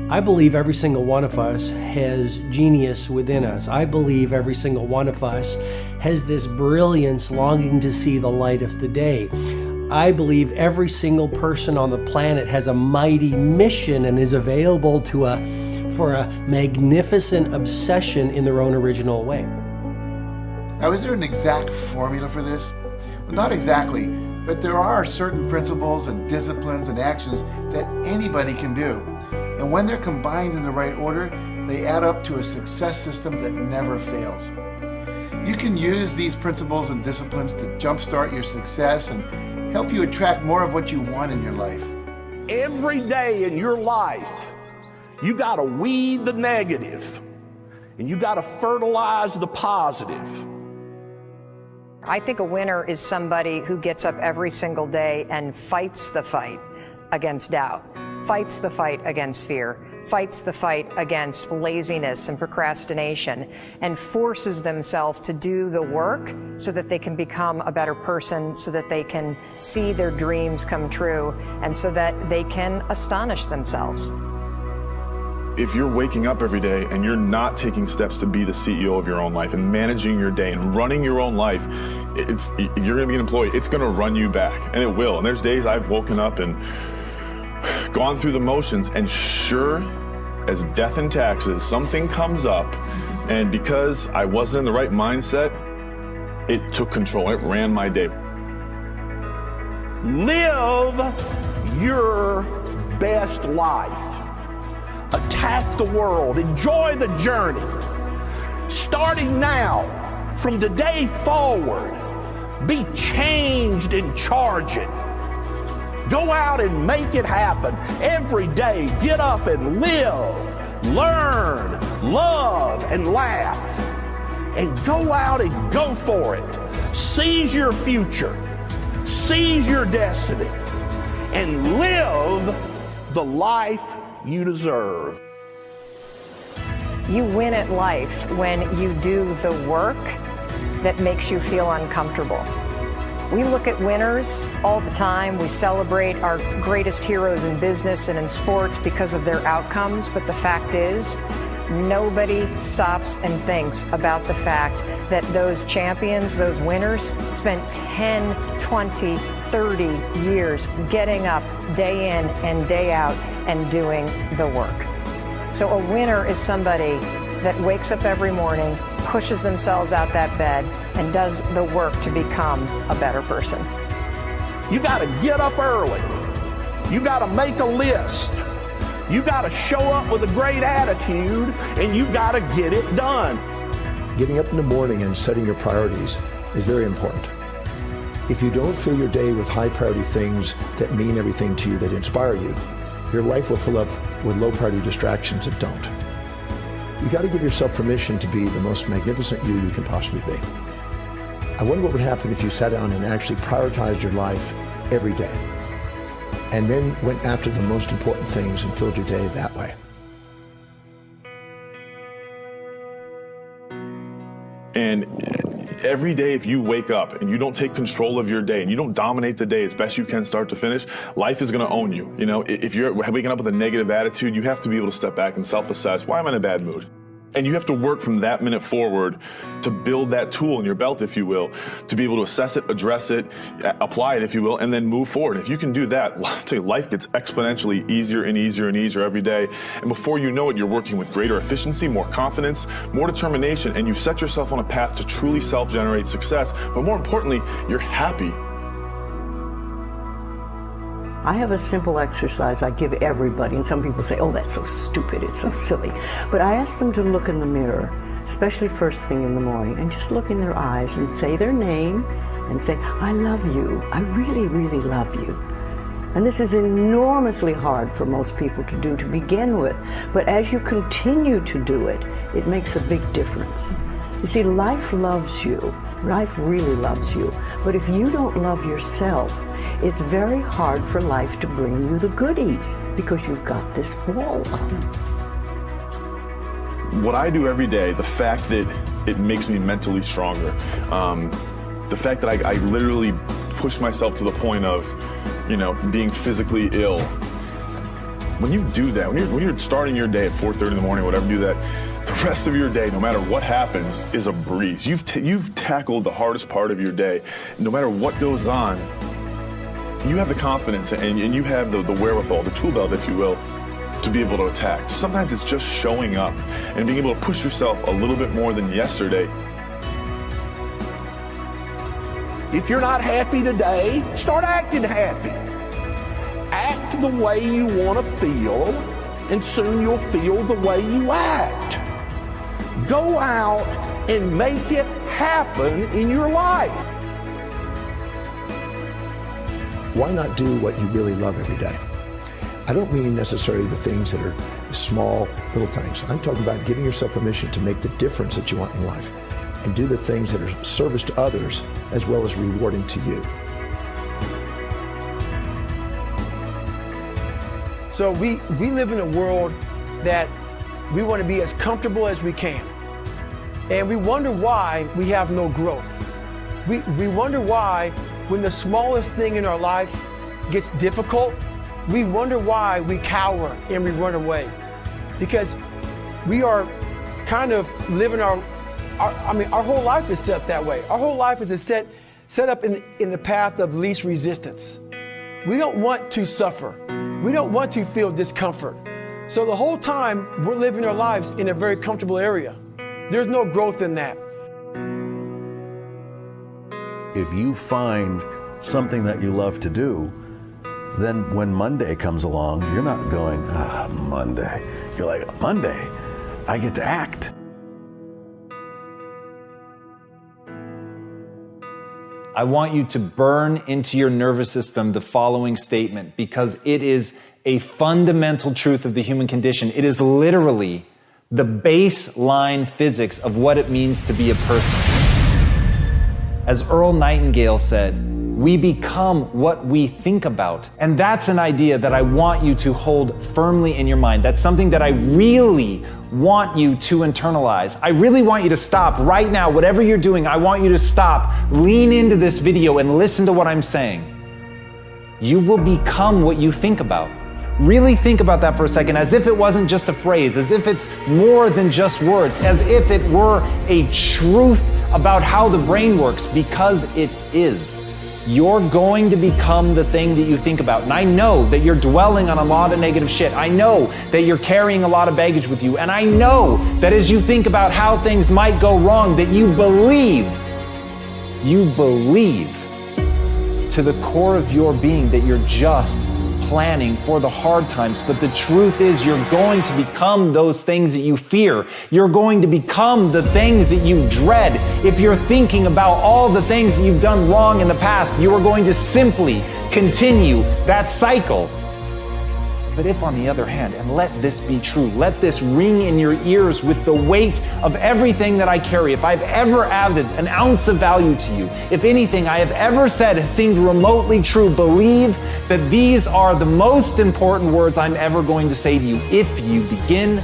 I believe every single one of us has genius within us. I believe every single one of us has this brilliance longing to see the light of the day. I believe every single person on the planet has a mighty mission and is available for a magnificent obsession in their own original way. Now, is there an exact formula for this? Well, not exactly, but there are certain principles and disciplines and actions that anybody can do. And when they're combined in the right order, they add up to a success system that never fails. You can use these principles and disciplines to jumpstart your success and help you attract more of what you want in your life. Every day in your life, you got to weed the negative and you got to fertilize the positive. I think a winner is somebody who gets up every single day and fights the fight against doubt, fights the fight against fear, fights the fight against laziness and procrastination, and forces themselves to do the work so that they can become a better person, so that they can see their dreams come true, and so that they can astonish themselves. If you're waking up every day and you're not taking steps to be the CEO of your own life and managing your day and running your own life, you're gonna be an employee. It's gonna run you back, and it will. And there's days I've woken up and gone through the motions, and sure as death and taxes, something comes up, and because I wasn't in the right mindset, it took control. It ran my day. Live your best life. Attack the world. Enjoy the journey. Starting now, from today forward, be changed and charge it. Go out and make it happen. Every day, get up and live, learn, love, and laugh. And go out and go for it. Seize your future. Seize your destiny. And live the life you deserve. You win at life when you do the work that makes you feel uncomfortable. We look at winners all the time. We celebrate our greatest heroes in business and in sports because of their outcomes, but the fact is, nobody stops and thinks about the fact that those champions, those winners, spent 10, 20, 30 years getting up day in and day out and doing the work. So a winner is somebody that wakes up every morning, pushes themselves out that bed, and does the work to become a better person. You got to get up early. You got to make a list. You got to show up with a great attitude, and you got to get it done. Getting up in the morning and setting your priorities is very important. If you don't fill your day with high priority things that mean everything to you, that inspire you, your life will fill up with low priority distractions that don't. You got to give yourself permission to be the most magnificent you can possibly be. I wonder what would happen if you sat down and actually prioritized your life every day, and then went after the most important things and filled your day that way. And every day, if you wake up and you don't take control of your day and you don't dominate the day as best you can start to finish, life is going to own you. You know, if you're waking up with a negative attitude, you have to be able to step back and self-assess, why am I in a bad mood? And you have to work from that minute forward to build that tool in your belt, if you will, to be able to assess it, address it, apply it, if you will, and then move forward. If you can do that, I'll tell you, life gets exponentially easier and easier and easier every day. And before you know it, you're working with greater efficiency, more confidence, more determination, and you set yourself on a path to truly self-generate success. But more importantly, you're happy. I have a simple exercise I give everybody, and some people say, oh, that's so stupid, it's so silly. But I ask them to look in the mirror, especially first thing in the morning, and just look in their eyes and say their name and say, I love you, I really, really love you. And this is enormously hard for most people to do to begin with, but as you continue to do it, it makes a big difference. You see, life loves you, life really loves you, but if you don't love yourself, it's very hard for life to bring you the goodies because you've got this wall up. What I do every day, the fact that it makes me mentally stronger, the fact that I literally push myself to the point of, you know, being physically ill, When you do that, when you're starting your day at 4:30 in the morning, whatever, do that, the rest of your day, no matter what happens, is a breeze. You've tackled the hardest part of your day. No matter what goes on, you have the confidence and you have the wherewithal, the tool belt, if you will, to be able to attack. Sometimes it's just showing up and being able to push yourself a little bit more than yesterday. If you're not happy today, start acting happy. Act the way you want to feel, and soon you'll feel the way you act. Go out and make it happen in your life. Why not do what you really love every day? I don't mean necessarily the things that are small, little things. I'm talking about giving yourself permission to make the difference that you want in life and do the things that are service to others as well as rewarding to you. So we live in a world that we want to be as comfortable as we can. And we wonder why we have no growth. We wonder why when the smallest thing in our life gets difficult, we wonder why we cower and we run away. Because we are kind of living our whole life is set that way. Our whole life is set up in the path of least resistance. We don't want to suffer. We don't want to feel discomfort. So the whole time we're living our lives in a very comfortable area. There's no growth in that. If you find something that you love to do, then when Monday comes along, you're not going, Monday. You're like, Monday, I get to act. I want you to burn into your nervous system the following statement, because it is a fundamental truth of the human condition. It is literally the baseline physics of what it means to be a person. As Earl Nightingale said, we become what we think about. And that's an idea that I want you to hold firmly in your mind. That's something that I really want you to internalize. I really want you to stop right now. Whatever you're doing, I want you to stop, lean into this video and listen to what I'm saying. You will become what you think about. Really think about that for a second, as if it wasn't just a phrase, as if it's more than just words, as if it were a truth about how the brain works, because it is. You're going to become the thing that you think about. And I know that you're dwelling on a lot of negative shit. I know that you're carrying a lot of baggage with you. And I know that as you think about how things might go wrong, that you believe to the core of your being that you're just planning for the hard times. But the truth is, you're going to become those things that you fear. You're going to become the things that you dread. If you're thinking about all the things that you've done wrong in the past, you are going to simply continue that cycle. But if, on the other hand, and let this be true, let this ring in your ears with the weight of everything that I carry, if I've ever added an ounce of value to you, if anything I have ever said has seemed remotely true, believe that these are the most important words I'm ever going to say to you. If you begin